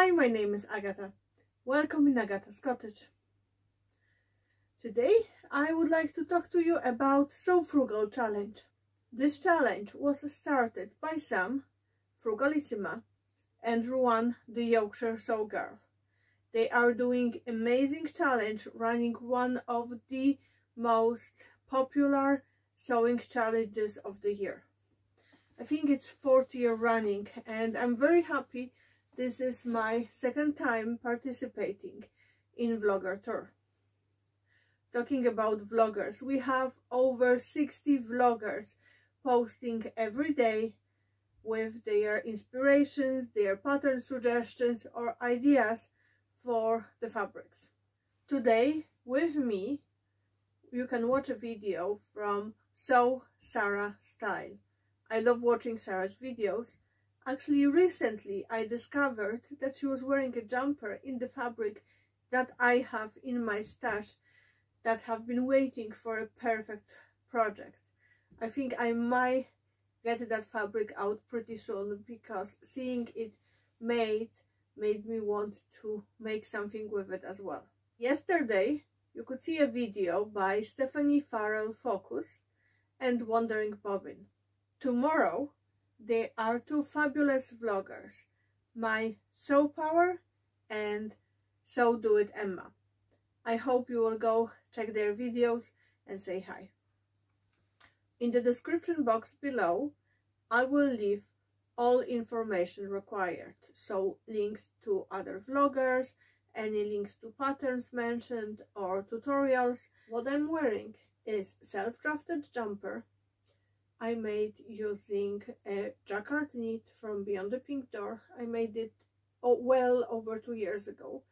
Hi, my name is Agata. Welcome in Agata's Cottage. Today I would like to talk to you about Sew Frugal Challenge. This challenge was started by Sam, Frugalissima, and Ruan, the Yorkshire Sew Girl. They are doing amazing challenge, running one of the most popular sewing challenges of the year. I think it's 4th year running, and I'm very happy. This is my second time participating in Vlogger Tour. Talking about vloggers, we have over 60 vloggers posting every day with their inspirations, their pattern suggestions or ideas for the fabrics. Today with me you can watch a video from Sew Sarah Style. I love watching Sarah's videos. Actually, recently I discovered that she was wearing a jumper in the fabric that I have in my stash that have been waiting for a perfect project. I think I might get that fabric out pretty soon because seeing it made me want to make something with it as well. Yesterday you could see a video by Stephanie Farrell Focus and Wandering Bobbin. Tomorrow there are two fabulous vloggers, my Sew Power and So Do It Emma. I hope you will go check their videos and say hi. In the description box below I will leave all information required, so links to other vloggers, any links to patterns mentioned or tutorials. What I'm wearing is self-drafted jumper I made using a jacquard knit from Beyond the Pink Door. I made it well over 2 years ago,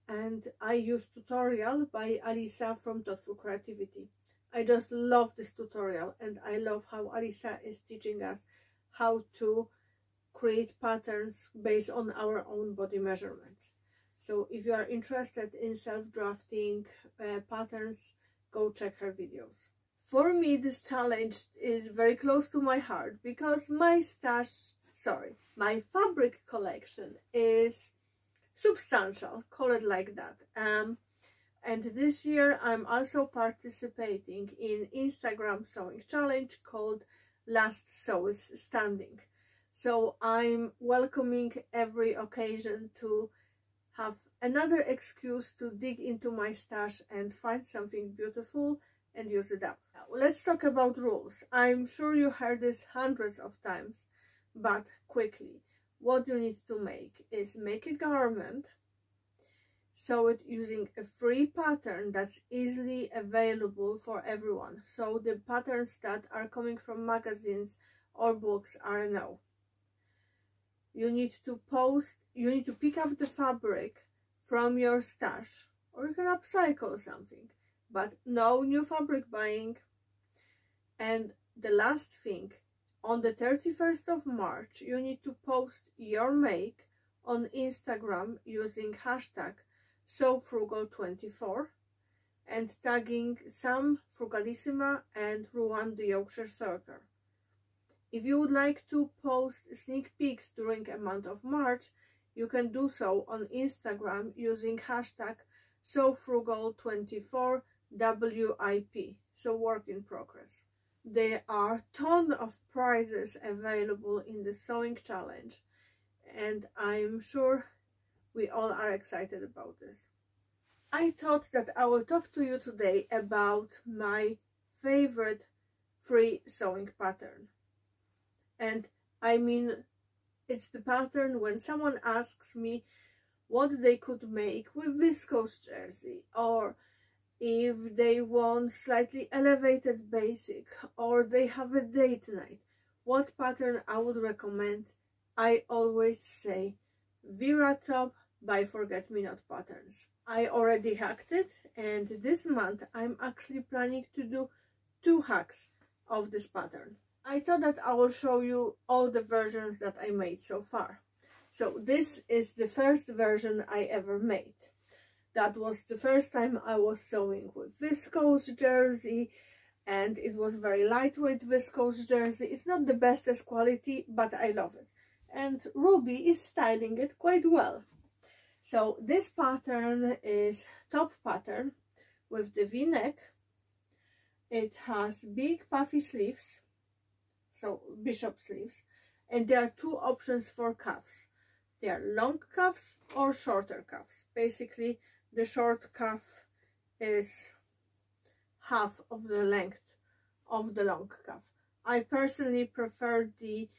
and I used tutorial by Alisa from Thoughtful Creativity. I just love this tutorial, and I love how Alisa is teaching us how to create patterns based on our own body measurements. So if you are interested in self-drafting patterns, go check her videos. For me, this challenge is very close to my heart because my fabric collection is substantial, call it like that. And this year I'm also participating in Instagram sewing challenge called Last Sew is Standing. So I'm welcoming every occasion to have another excuse to dig into my stash and find something beautiful and use it up. Now, let's talk about rules. I'm sure you heard this hundreds of times, but quickly, what you need to make is make a garment, sew it using a free pattern that's easily available for everyone. So the patterns that are coming from magazines or books are a no. You need to pick up the fabric from your stash, or you can upcycle something, but no new fabric buying. And the last thing, on the 31st of March, you need to post your make on Instagram using hashtag SewFrugal24 and tagging Sam Frugalissima and Ruan the Yorkshire Sew Girl. If you would like to post sneak peeks during a month of March, you can do so on Instagram using hashtag SewFrugal24 WIP, so work in progress. There are a ton of prizes available in the sewing challenge, and I'm sure we all are excited about this. I thought that I will talk to you today about my favorite free sewing pattern. And I mean, it's the pattern when someone asks me what they could make with viscose jersey, or if they want slightly elevated basic, or they have a date night, what pattern I would recommend. I always say Vera top by Forget Me Not Patterns. I already hacked it, and this month I'm actually planning to do 2 hacks of this pattern. I thought that I will show you all the versions that I made so far. So this is the first version I ever made. That was the first time I was sewing with viscose jersey, and it was very lightweight viscose jersey. It's not the bestest quality, but I love it. And Ruby is styling it quite well. So this pattern is top pattern with the V-neck. It has big puffy sleeves, so bishop sleeves, and there are two options for cuffs. They are long cuffs or shorter cuffs. Basically, the short cuff is half of the length of the long cuff. I personally prefer the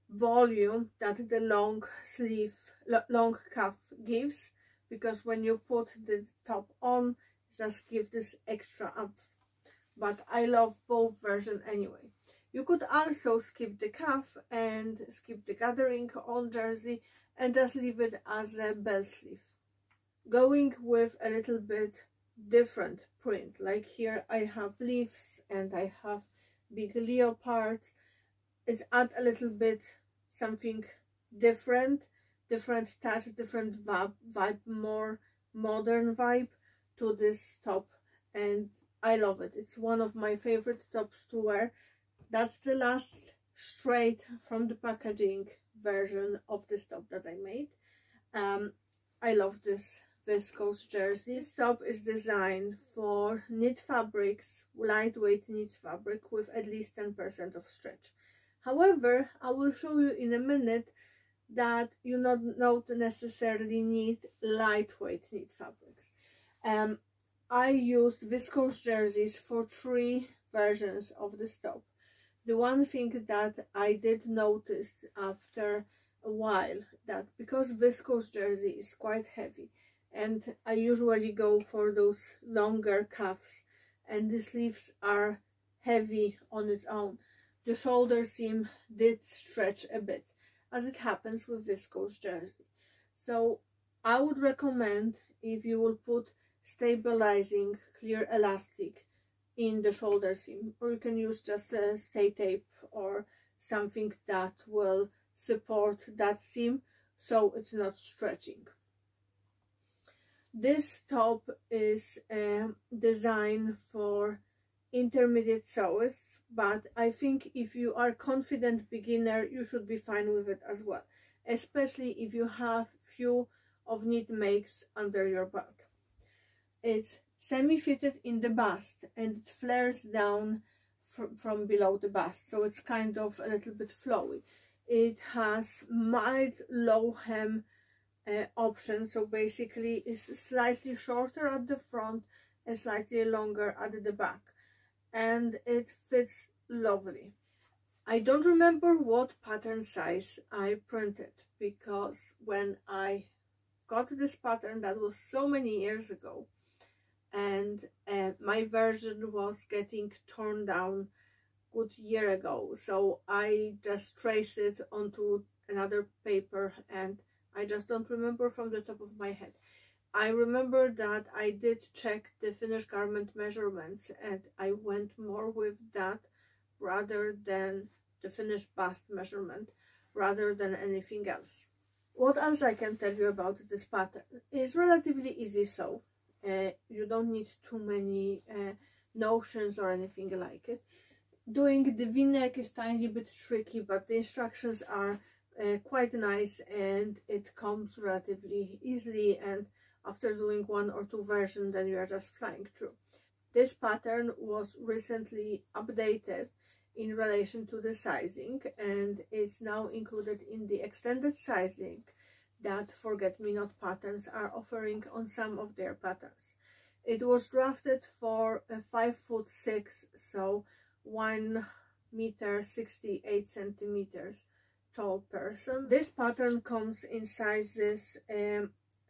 volume that the long cuff gives, because when you put the top on, it just gives this extra up. But I love both versions anyway. You could also skip the cuff and skip the gathering on jersey and just leave it as a bell sleeve. Going with a little bit different print, like here I have leaves and I have big leopards. It's add a little bit something different touch, different vibe, more modern vibe to this top, and I love it. It's one of my favorite tops to wear. That's the last straight from the packaging version of this top that I made. I love this viscose jersey. This top is designed for knit fabrics, lightweight knit fabric with at least 10% of stretch. However, I will show you in a minute that you not necessarily need lightweight knit fabrics. I used viscose jerseys for 3 versions of this top. The one thing that I did notice after a while, that because viscose jersey is quite heavy, and I usually go for those longer cuffs, and the sleeves are heavy on its own, the shoulder seam did stretch a bit, as it happens with viscose jersey. So I would recommend, if you will put stabilizing clear elastic in the shoulder seam, or you can use just a stay tape or something that will support that seam so it's not stretching. This top is designed for intermediate sewists, but I think if you are confident beginner, you should be fine with it as well, especially if you have few of knit makes under your belt. It's semi-fitted in the bust and it flares down from below the bust, so it's kind of a little bit flowy. It has mild low hem option, so basically it's slightly shorter at the front and slightly longer at the back, and it fits lovely. I don't remember what pattern size I printed, because when I got this pattern, that was so many years ago, and my version was getting torn down good year ago, so I just traced it onto another paper, and I just don't remember from the top of my head. I remember that I did check the finished garment measurements, and I went more with that rather than the finished bust measurement, rather than anything else. What else I can tell you about this pattern? It's relatively easy sew. You don't need too many notions or anything like it. Doing the V-neck is tiny bit tricky, but the instructions are quite nice, and it comes relatively easily, and after doing 1 or 2 versions, then you are just flying through. This pattern was recently updated in relation to the sizing, and it's now included in the extended sizing that Forget-Me-Not patterns are offering on some of their patterns. It was drafted for a 5'6", so 1 meter 68 centimeters tall person. This pattern comes in sizes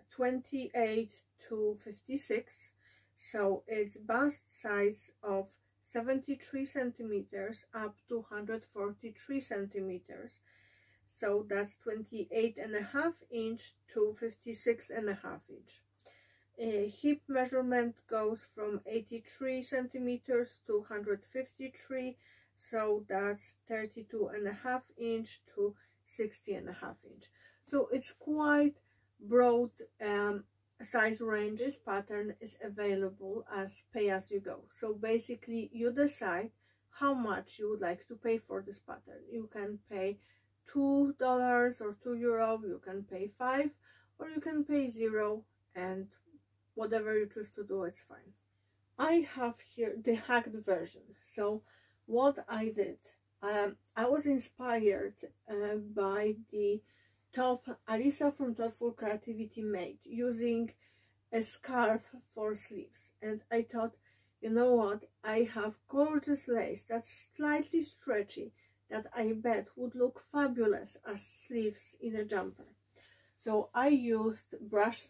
28 to 56, so it's bust size of 73 centimeters up to 143 centimeters, so that's 28.5 inch to 56.5 inch. Hip measurement goes from 83 centimeters to 153, so that's 32.5 inch to 60.5 inch. So it's quite broad size range. This pattern is available as pay as you go, so basically you decide how much you would like to pay for this pattern. You can pay $2 or €2, you can pay 5, or you can pay 0 and whatever you choose to do, it's fine. I have here the hacked version. So what I did, I was inspired by the top Alice from Thoughtful Creativity made using a scarf for sleeves, and I thought, you know what, I have gorgeous lace that's slightly stretchy that I bet would look fabulous as sleeves in a jumper. So I used brushed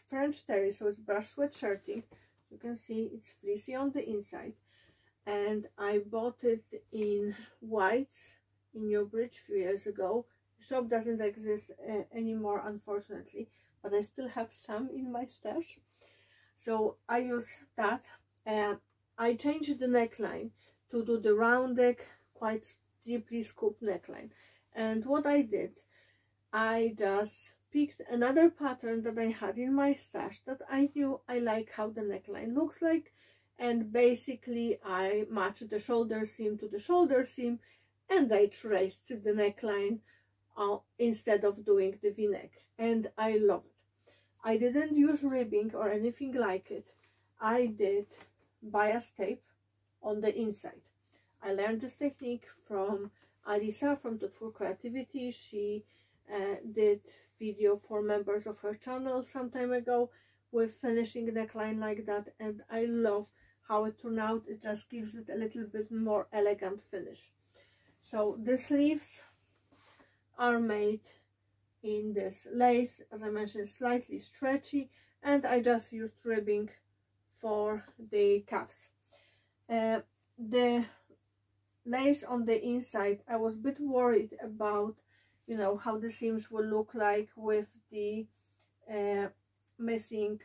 French terry, so it's brush sweatshirting. You can see it's fleecy on the inside, and I bought it in white in Newbridge a few years ago. The shop doesn't exist anymore, unfortunately, but I still have some in my stash. So I use that. I changed the neckline to do the round neck, quite deeply scooped neckline. And what I did, I just picked another pattern that I had in my stash that I knew I like how the neckline looks like, and basically I matched the shoulder seam to the shoulder seam, and I traced the neckline instead of doing the v-neck, and I love it. I didn't use ribbing or anything like it. I did bias tape on the inside. I learned this technique from Alisa from Thoughtful Creativity. She did video for members of her channel some time ago with finishing neckline like that, and I love how it turned out. It just gives it a little bit more elegant finish. So the sleeves are made in this lace, as I mentioned, slightly stretchy, and I just used ribbing for the cuffs. The lace on the inside, I was a bit worried about, you know, how the seams will look like with the missing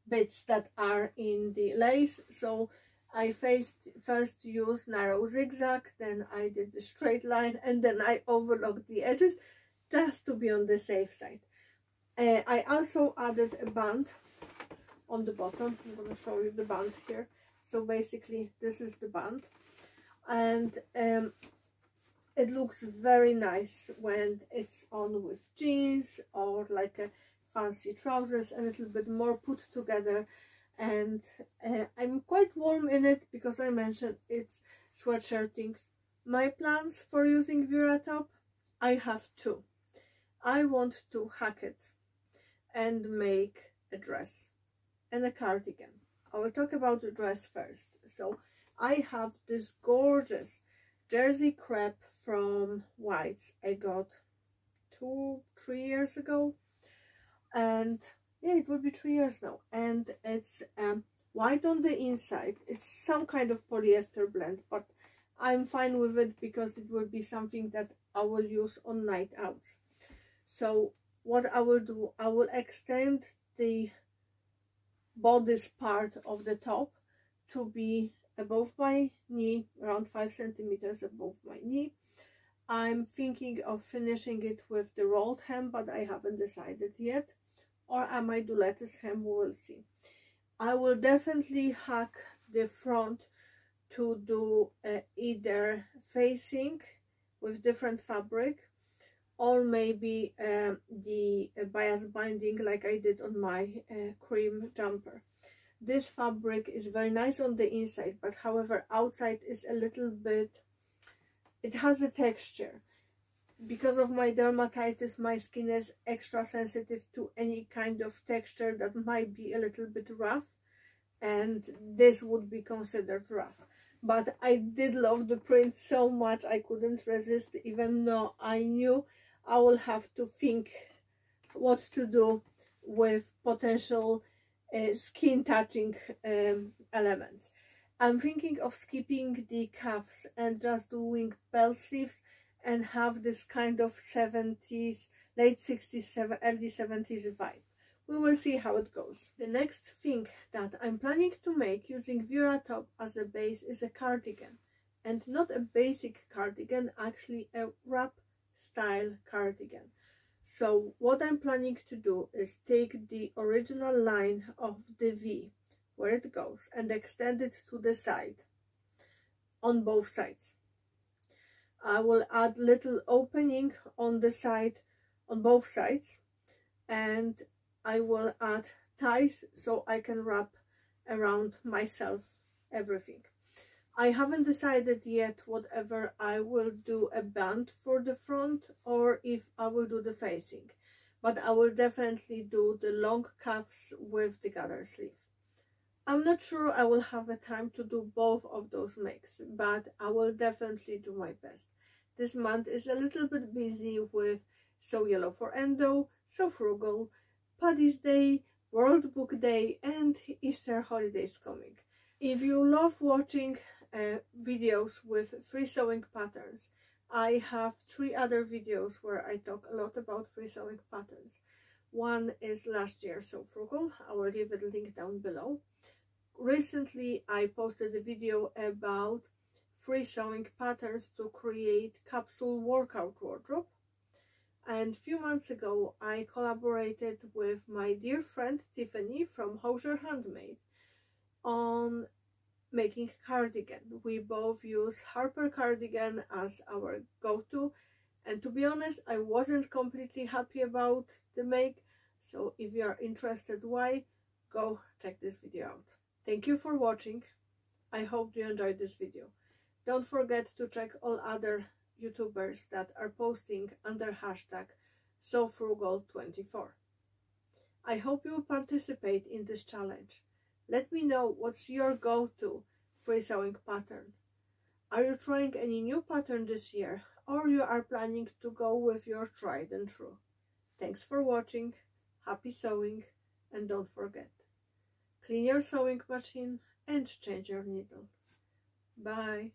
bits that are in the lace. So I first used narrow zigzag, then I did the straight line, and then I overlocked the edges just to be on the safe side. I also added a band on the bottom. I'm going to show you the band here. So basically this is the band, and it looks very nice when it's on with jeans or like a fancy trousers, a little bit more put together. And I'm quite warm in it because I mentioned it's sweatshirting. My plans for using Vera top, I have two. I want to hack it and make a dress and a cardigan. I will talk about the dress first. So I have this gorgeous jersey crepe from White's. I got 2-3 years ago, and yeah, it will be 3 years now, and it's white on the inside. It's some kind of polyester blend, but I'm fine with it because it will be something that I will use on night out. So what I will do, I will extend the bodice part of the top to be above my knee, around 5 centimeters above my knee. I'm thinking of finishing it with the rolled hem, but I haven't decided yet. Or I might do lattice hem, we will see. I will definitely hack the front to do either facing with different fabric, or maybe the bias binding like I did on my cream jumper. This fabric is very nice on the inside, but however outside is a little bit, it has a texture. Because of my dermatitis, my skin is extra sensitive to any kind of texture that might be a little bit rough, and this would be considered rough. But I did love the print so much I couldn't resist, even though I knew I will have to think what to do with potential skin touching elements. I'm thinking of skipping the cuffs and just doing bell sleeves and have this kind of 70s, late 60s, early 70s vibe. We will see how it goes. The next thing that I'm planning to make using Vera top as a base is a cardigan, and not a basic cardigan, actually a wrap style cardigan. So what I'm planning to do is take the original line of the V where it goes and extend it to the side on both sides. I will add little opening on the side, on both sides, and I will add ties so I can wrap around myself everything. I haven't decided yet whether I will do a band for the front or if I will do the facing, but I will definitely do the long cuffs with the gather sleeve. I'm not sure I will have a time to do both of those makes, but I will definitely do my best. This month is a little bit busy with So Yellow for Endo, So Frugal, Paddy's Day, World Book Day and Easter holidays coming. If you love watching videos with free sewing patterns, I have 3 other videos where I talk a lot about free sewing patterns. One is last year So Frugal, I will leave a link down below. Recently I posted a video about free sewing patterns to create capsule workout wardrobe, and a few months ago I collaborated with my dear friend Tiffany from Hosier Handmade on making cardigan. We both use Harper cardigan as our go-to, and to be honest I wasn't completely happy about the make, so if you are interested why, go check this video out. Thank you for watching. I hope you enjoyed this video. Don't forget to check all other YouTubers that are posting under hashtag SewFrugal24. I hope you will participate in this challenge. Let me know what's your go-to free sewing pattern. Are you trying any new pattern this year, or you are planning to go with your tried and true? Thanks for watching, happy sewing, and don't forget, clean your sewing machine and change your needle. Bye!